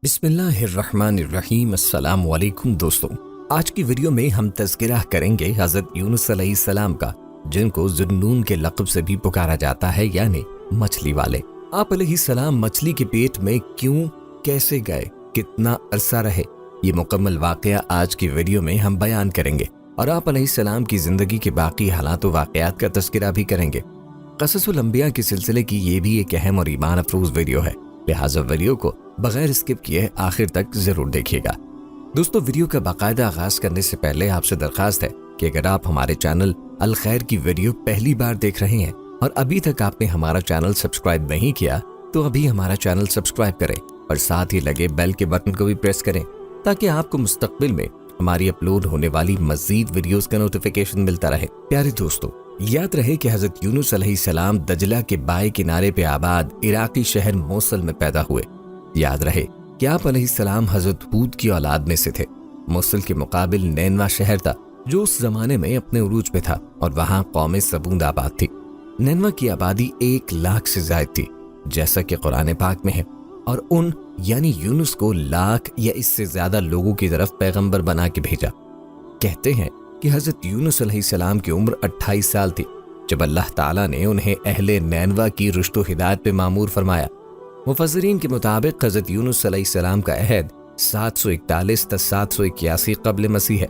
بسم اللہ الرحمن الرحیم۔ السلام علیکم دوستوں، آج کی ویڈیو میں ہم تذکرہ کریں گے حضرت یونس علیہ السلام کا، جن کو ذوالنون کے لقب سے بھی پکارا جاتا ہے، یعنی مچھلی والے۔ آپ علیہ السلام مچھلی کے پیٹ میں کیوں، کیسے گئے، کتنا عرصہ رہے، یہ مکمل واقعہ آج کی ویڈیو میں ہم بیان کریں گے، اور آپ علیہ السلام کی زندگی کے باقی حالات و واقعات کا تذکرہ بھی کریں گے۔ قصص الانبیاء کے سلسلے کی یہ بھی ایک اہم اور ایمان افروز ویڈیو ہے، لہٰذا ویڈیو کو بغیر اسکپ کیے آخر تک ضرور دیکھیے گا۔ دوستو، ویڈیو کا باقاعدہ آغاز کرنے سے پہلے آپ سے درخواست ہے کہ اگر آپ ہمارے چینل الخیر کی ویڈیو پہلی بار دیکھ رہے ہیں اور ابھی تک آپ نے ہمارا چینل سبسکرائب نہیں کیا تو ابھی ہمارا چینل سبسکرائب کریں اور ساتھ ہی لگے بیل کے بٹن کو بھی پریس کریں تاکہ آپ کو مستقبل میں ہماری اپلوڈ ہونے والی مزید ویڈیوز کا نوٹیفیکیشن ملتا رہے۔ پیارے دوستو، یاد رہے کہ حضرت یونس علیہ السلام دجلہ کے بائیں کنارے پہ آباد عراقی شہر موصل میں پیدا ہوئے۔ یاد رہے کہ آپ علیہ السلام حضرت ہود کی اولاد میں سے تھے۔ موصل کے مقابل نینوا شہر تھا جو اس زمانے میں اپنے عروج پہ تھا، اور وہاں قوم سمود آباد تھی۔ نینوا کی آبادی 1,00,000 سے زائد تھی، جیسا کہ قرآن پاک میں ہے، اور ان یعنی یونس کو 1,00,000 یا اس سے زیادہ لوگوں کی طرف پیغمبر بنا کے بھیجا۔ کہتے ہیں کہ حضرت یونس علیہ السلام کی عمر 28 سال تھی جب اللہ تعالیٰ نے انہیں اہل نینوا کی رشد و ہدایت پہ مامور فرمایا۔ مفسرین کے مطابق حضرت یونس علیہ السلام کا عہد 741 تا 781 قبل مسیح ہے۔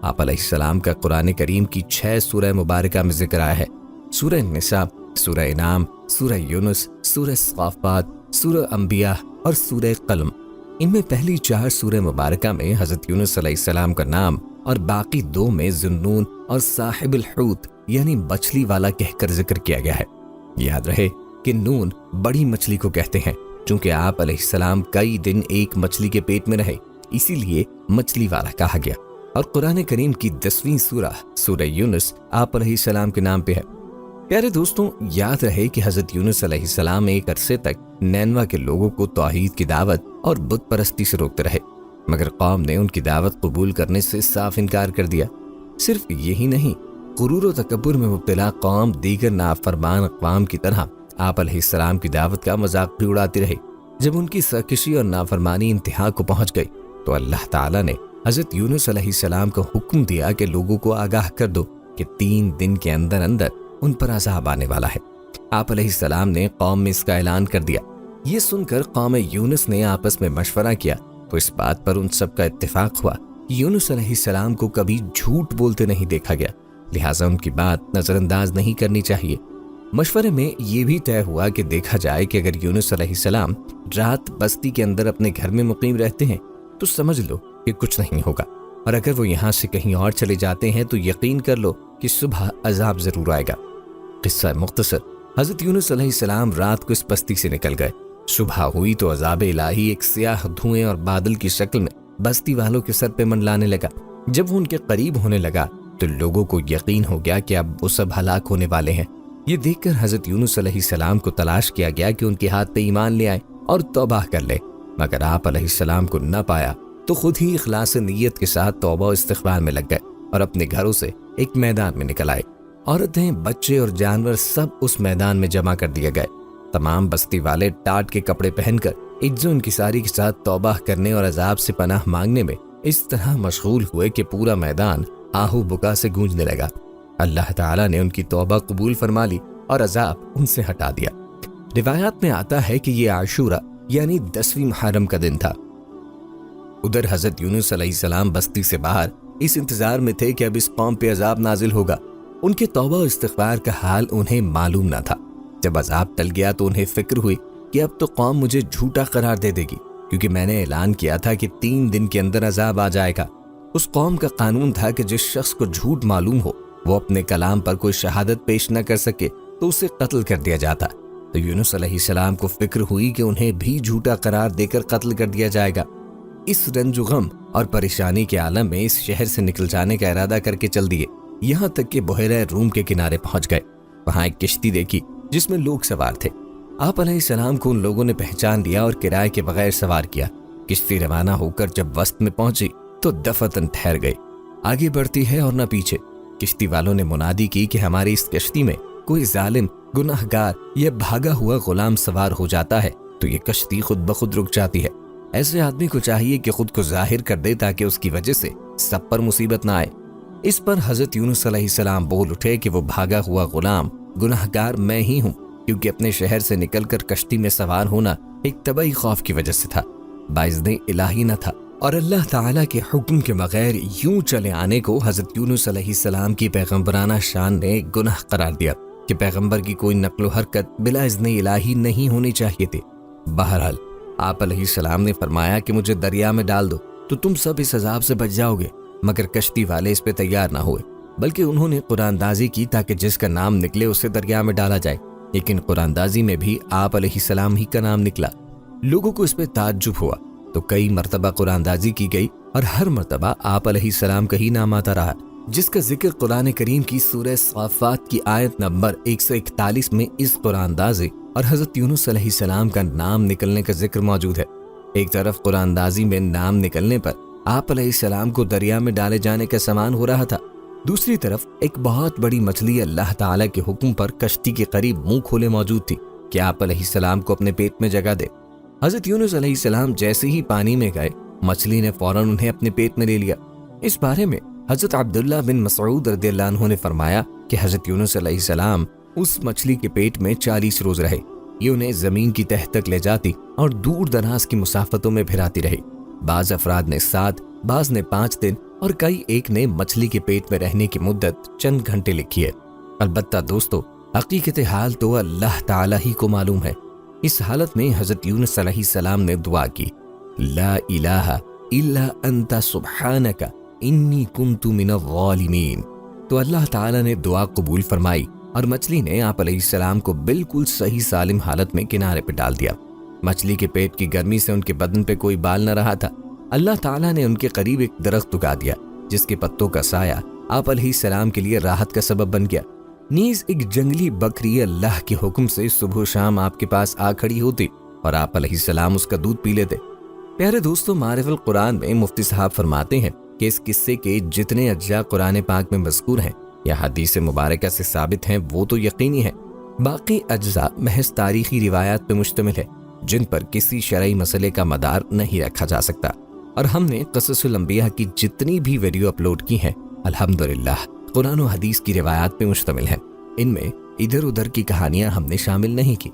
آپ علیہ السلام کا قرآن کریم کی 6 سورہ مبارکہ میں ذکر آیا ہے: سورہ نساء، سورہ انعام، سورہ یونس، سورہ صافات، سورہ انبیاء اور سورہ قلم۔ ان میں پہلی 4 سورہ مبارکہ میں حضرت یونس علیہ السلام کا نام اور باقی 2 میں ذوالنون اور صاحب الحوت یعنی مچھلی والا کہہ کر ذکر کیا گیا ہے۔ یاد رہے کہ نون بڑی مچھلی کو کہتے ہیں، چونکہ آپ علیہ السلام کئی دن ایک مچھلی کے پیٹ میں رہے، اسی لیے مچھلی والا کہا گیا۔ اور قرآن کریم کی 10ویں سورہ سورہ یونس آپ علیہ السلام کے نام پہ ہے۔ پیارے دوستوں، یاد رہے کہ حضرت یونس علیہ السلام ایک عرصے تک نینوا کے لوگوں کو توحید کی دعوت اور بت پرستی سے روکتے رہے، مگر قوم نے ان کی دعوت قبول کرنے سے صاف انکار کر دیا۔ صرف یہی نہیں، غرور و تکبر میں مبتلا قوم دیگر نافرمان اقوام کی طرح آپ علیہ السلام کی دعوت کا مذاق بھی اڑاتی رہی۔ جب ان کی سرکشی اور نافرمانی انتہا کو پہنچ گئی تو اللہ تعالیٰ نے حضرت یونس علیہ السلام کو حکم دیا کہ لوگوں کو آگاہ کر دو کہ 3 دن کے اندر اندر ان پر عذاب آنے والا ہے۔ آپ علیہ السلام نے قوم میں اس کا اعلان کر دیا۔ یہ سن کر قوم یونس نے آپس میں مشورہ کیا تو اس بات پر ان سب کا اتفاق ہوا کہ یونس علیہ السلام کو کبھی جھوٹ بولتے نہیں دیکھا گیا، لہٰذا ان کی بات نظر انداز نہیں کرنی چاہیے۔ مشورے میں یہ بھی طے ہوا کہ دیکھا جائے کہ اگر یونس علیہ السلام رات بستی کے اندر اپنے گھر میں مقیم رہتے ہیں تو سمجھ لو کہ کچھ نہیں ہوگا، اور اگر وہ یہاں سے کہیں اور چلے جاتے ہیں تو یقین کر لو کہ صبح عذاب ضرور آئے گا۔ قصہ مختصر: حضرت یونس علیہ السلام رات کو اس بستی سے نکل گئے۔ صبح ہوئی تو عذاب الہی ایک سیاہ دھوئیں اور بادل کی شکل میں بستی والوں کے سر پہ منڈلانے لگا۔ جب وہ ان کے قریب ہونے لگا تو لوگوں کو یقین ہو گیا کہ اب وہ سب ہلاک ہونے والے ہیں۔ یہ دیکھ کر حضرت یونس علیہ السلام کو تلاش کیا گیا کہ ان کے ہاتھ پہ ایمان لے آئے اور توبہ کر لے، مگر آپ علیہ السلام کو نہ پایا تو خود ہی اخلاص نیت کے ساتھ توبہ و استغفار میں لگ گئے اور اپنے گھروں سے ایک میدان میں نکل آئے۔ عورتیں، بچے اور جانور سب اس میدان میں جمع کر دیے گئے۔ تمام بستی والے ٹاٹ کے کپڑے پہن کر عجز و انکساری کے ساتھ توبہ کرنے اور عذاب سے پناہ مانگنے میں اس طرح مشغول ہوئے کہ پورا میدان آہو بکا سے گونجنے لگا۔ اللہ تعالیٰ نے ان کی توبہ قبول فرما لی اور عذاب ان سے ہٹا دیا۔ روایات میں آتا ہے کہ یہ عاشورہ یعنی 10ویں محرم کا دن تھا۔ ادھر حضرت یونس علیہ السلام بستی سے باہر اس انتظار میں تھے کہ اب اس قوم پہ عذاب نازل ہوگا۔ ان کے توبہ و استغفار کا حال انہیں معلوم نہ تھا۔ جب عذاب ٹل گیا تو انہیں فکر ہوئی کہ اب تو قوم مجھے جھوٹا قرار دے دے گی، کیونکہ میں نے اعلان کیا تھا کہ 3 دن کے اندر عذاب آ جائے گا۔ اس قوم کا قانون تھا کہ جس شخص کو جھوٹ معلوم ہو وہ اپنے کلام پر کوئی شہادت پیش نہ کر سکے تو اسے قتل کر دیا جاتا۔ تو یونس علیہ السلام کو فکر ہوئی کہ انہیں بھی جھوٹا قرار دے کر قتل کر دیا جائے گا۔ اس رنج و غم اور پریشانی کے عالم میں اس شہر سے نکل جانے کا ارادہ کر کے چل دیے، یہاں تک کہ بحیرہ روم کے کنارے پہنچ گئے۔ وہاں ایک کشتی دیکھی جس میں لوگ سوار تھے۔ آپ علیہ السلام کو ان لوگوں نے پہچان لیا اور کرائے کے بغیر سوار کیا۔ کشتی روانہ ہو کر جب وسط میں پہنچی تو دفتن ٹھہر گئی، آگے بڑھتی ہے اور نہ پیچھے۔ کشتی والوں نے منادی کی کہ ہماری اس کشتی میں کوئی ظالم، گناہگار یا بھاگا ہوا غلام سوار ہو جاتا ہے تو یہ کشتی خود بخود رک جاتی ہے۔ ایسے آدمی کو چاہیے کہ خود کو ظاہر کر دے تاکہ اس کی وجہ سے سب پر مصیبت نہ آئے۔ اس پر حضرت یونس علیہ السلام بول اٹھے کہ وہ بھاگا ہوا غلام گناہگار میں ہی ہوں، کیونکہ اپنے شہر سے نکل کر کشتی میں سوار ہونا ایک طبعی خوف کی وجہ سے تھا، باعث الہی نہ تھا، اور اللہ تعالیٰ کے حکم کے بغیر یوں چلے آنے کو حضرت یونس علیہ السلام کی پیغمبرانہ شان نے گناہ قرار دیا کہ پیغمبر کی کوئی نقل و حرکت بلا اذن الہی نہیں ہونی چاہیے تھی۔ بہرحال آپ علیہ السلام نے فرمایا کہ مجھے دریا میں ڈال دو تو تم سب اس عذاب سے بچ جاؤ گے، مگر کشتی والے اس پہ تیار نہ ہوئے، بلکہ انہوں نے قرآن دازی کی تاکہ جس کا نام نکلے اسے دریا میں ڈالا جائے، لیکن قرآن دازی میں بھی آپ علیہ السلام ہی کا نام نکلا۔ لوگوں کو اس پہ تعجب ہوا تو کئی مرتبہ قرآن دازی کی گئی اور ہر مرتبہ آپ علیہ السلام کا ہی نام آتا رہا، جس کا ذکر قرآن کریم کی سورہ صافات کی آیت نمبر 141 میں اس قرآن دازی اور حضرت یونس علیہ السلام کا نام نکلنے کا ذکر موجود ہے۔ ایک طرف قرآن دازی میں نام نکلنے پر آپ علیہ السلام کو دریا میں ڈالے جانے کا سامان ہو رہا تھا، دوسری طرف ایک بہت بڑی مچھلی اللہ تعالیٰ کے حکم پر کشتی کے قریب منہ کھولے موجود تھی کہ آپ علیہ السلام کو اپنے پیٹ میں جگہ دے۔ حضرت یونس علیہ السلام جیسے ہی پانی میں گئے، مچھلی نے فوراً انہیں اپنے پیٹ میں لے لیا۔ اس بارے میں حضرت عبداللہ بن مسعود رضی اللہ عنہ نے فرمایا کہ حضرت یونس علیہ السلام اس مچھلی کے پیٹ میں 40 روز رہے، یہ انہیں زمین کی تہ تک لے جاتی اور دور دراز کی مسافتوں میں پھراتی رہی۔ بعض افراد نے 7، بعض نے 5 دن اور کئی ایک نے مچھلی کے پیٹ میں رہنے کی مدت چند گھنٹے لکھی ہے۔ البتہ دوستو، حقیقت حال تو اللہ تعالیٰ ہی کو معلوم ہے۔ اس حالت میں حضرت یونس علیہ السلام نے دعا کی، لا الہ الا انت سبحانک انی کنت من الظالمین، تو اللہ تعالیٰ نے دعا قبول فرمائی اور مچھلی نے آپ علیہ السلام کو بالکل صحیح سالم حالت میں کنارے پہ ڈال دیا۔ مچھلی کے پیٹ کی گرمی سے ان کے بدن پہ کوئی بال نہ رہا تھا۔ اللہ تعالیٰ نے ان کے قریب ایک درخت اگا دیا جس کے پتوں کا سایہ آپ علیہ السلام کے لیے راحت کا سبب بن گیا۔ نیز ایک جنگلی بکری اللہ کے حکم سے صبح و شام آپ کے پاس آ کھڑی ہوتی اور آپ علیہ السلام اس کا دودھ پی لیتے۔ پیارے دوستو، معارف القرآن میں مفتی صاحب فرماتے ہیں کہ اس قصے کے جتنے اجزاء قرآن پاک میں مذکور ہیں یا حدیث مبارکہ سے ثابت ہیں وہ تو یقینی ہیں، باقی اجزاء محض تاریخی روایات پہ مشتمل ہے جن پر کسی شرعی مسئلے کا مدار نہیں رکھا جا سکتا، اور ہم نے قصص الانبیاء کی جتنی بھی ویڈیو اپلوڈ کی ہیں الحمدللہ قرآن و حدیث کی روایات پہ مشتمل ہیں، ان میں ادھر ادھر کی کہانیاں ہم نے شامل نہیں کی۔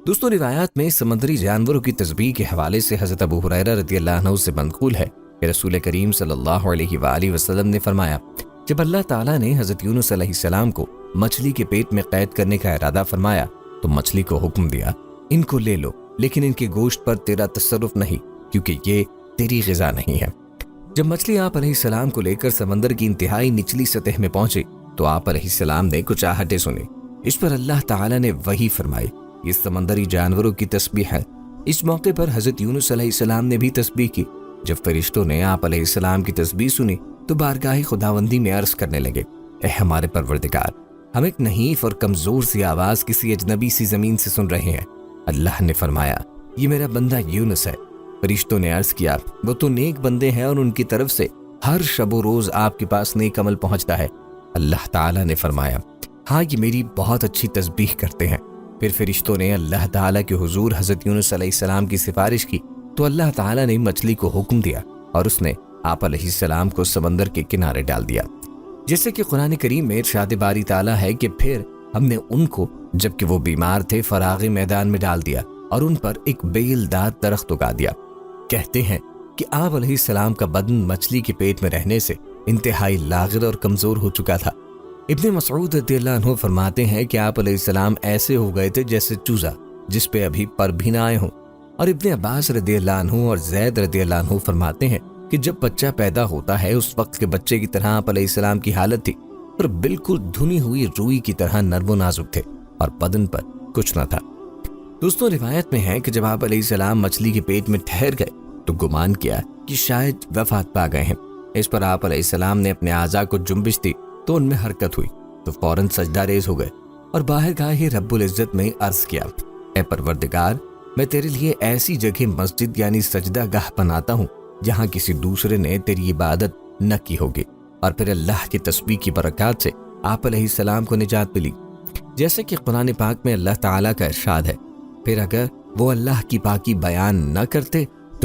دوستوں، روایات میں سمندری جانوروں کی تسبیح کے حوالے سے حضرت ابو ہریرہ رضی اللہ عنہ سے منقول ہے کہ رسول کریم صلی اللہ علیہ وآلہ وسلم نے فرمایا، جب اللہ تعالیٰ نے حضرت یونس علیہ السلام کو مچھلی کے پیٹ میں قید کرنے کا ارادہ فرمایا تو مچھلی کو حکم دیا، ان کو لے لو لیکن ان کے گوشت پر تیرا تصرف نہیں، کیونکہ یہ تیری غذا نہیں ہے۔ جب مچھلی آپ علیہ السلام کو لے کر سمندر کی انتہائی نچلی سطح میں پہنچی تو آپ علیہ السلام نے کچھ آہٹیں سنی۔ اس پر اللہ تعالیٰ نے وحی فرمائی، یہ سمندری جانوروں کی تسبیح ہے۔ اس موقع پر حضرت یونس علیہ السلام نے بھی تسبیح کی۔ جب فرشتوں نے آپ علیہ السلام کی تسبیح سنی تو بارگاہ خداوندی میں عرض کرنے لگے، اے ہمارے پروردگار، ہم ایک نحیف اور کمزور سی آواز کسی اجنبی سی زمین سے سن رہے ہیں۔ اللہ نے فرمایا، یہ میرا بندہ یونس ہے۔ فرشتوں نے عرض کیا، وہ تو نیک بندے ہیں اور ان کی طرف سے ہر شب و روز آپ کے پاس نیک عمل پہنچتا ہے۔ اللہ تعالیٰ نے فرمایا، ہاں یہ میری بہت اچھی تسبیح کرتے ہیں۔ پھر فرشتوں نے اللہ تعالیٰ کے حضور حضرت یونس علیہ السلام کی سفارش کی تو اللہ تعالیٰ نے مچھلی کو حکم دیا اور اس نے آپ علیہ السلام کو سمندر کے کنارے ڈال دیا۔ جیسے کہ قرآن کریم میں ارشاد باری تعالیٰ ہے کہ پھر ہم نے ان کو جبکہ وہ بیمار تھے فراغ میدان میں ڈال دیا اور ان پر ایک بیل دار درخت اگا دیا۔ کہتے ہیں کہ آپ علیہ السلام کا بدن مچھلی کے پیٹ میں رہنے سے انتہائی لاغر اور کمزور ہو چکا تھا۔ ابن مسعود رضی اللہ عنہ فرماتے ہیں کہ آپ علیہ السلام ایسے ہو گئے تھے جیسے چوزا جس پہ ابھی پر بھی نہ آئے ہوں، اور ابن عباس رضی اللہ عنہ اور زید رضی اللہ عنہ فرماتے ہیں کہ جب بچہ پیدا ہوتا ہے اس وقت کے بچے کی طرح آپ علیہ السلام کی حالت تھی اور بالکل دھنی ہوئی روئی کی طرح نرم و نازک تھے اور بدن پر کچھ نہ تھا۔ دوستوں، روایت میں ہے کہ جب آپ علیہ السلام مچھلی کے پیٹ میں ٹھہر گئے تو گمان کیا کہ شاید وفات پا گئے ہیں۔ اس پر آپ علیہ السلام نے اپنے اعضاء کو جنبش دی تو ان میں حرکت ہوئی تو فوراً سجدہ ریز ہو گئے اور باہر گاہ رب العزت میں عرض کیا، اے پروردگار، میں تیرے لیے ایسی جگہ مسجد یعنی سجدہ گاہ بناتا ہوں جہاں کسی دوسرے نے تیری عبادت نہ کی ہوگی۔ اور پھر اللہ کی تسبیح کی برکات سے آپ علیہ السلام کو نجات ملی، جیسے کہ قرآن پاک میں اللہ تعالیٰ کا ارشاد ہے، پھر اگر وہ اللہ کی پاکی بیان نہ کرتے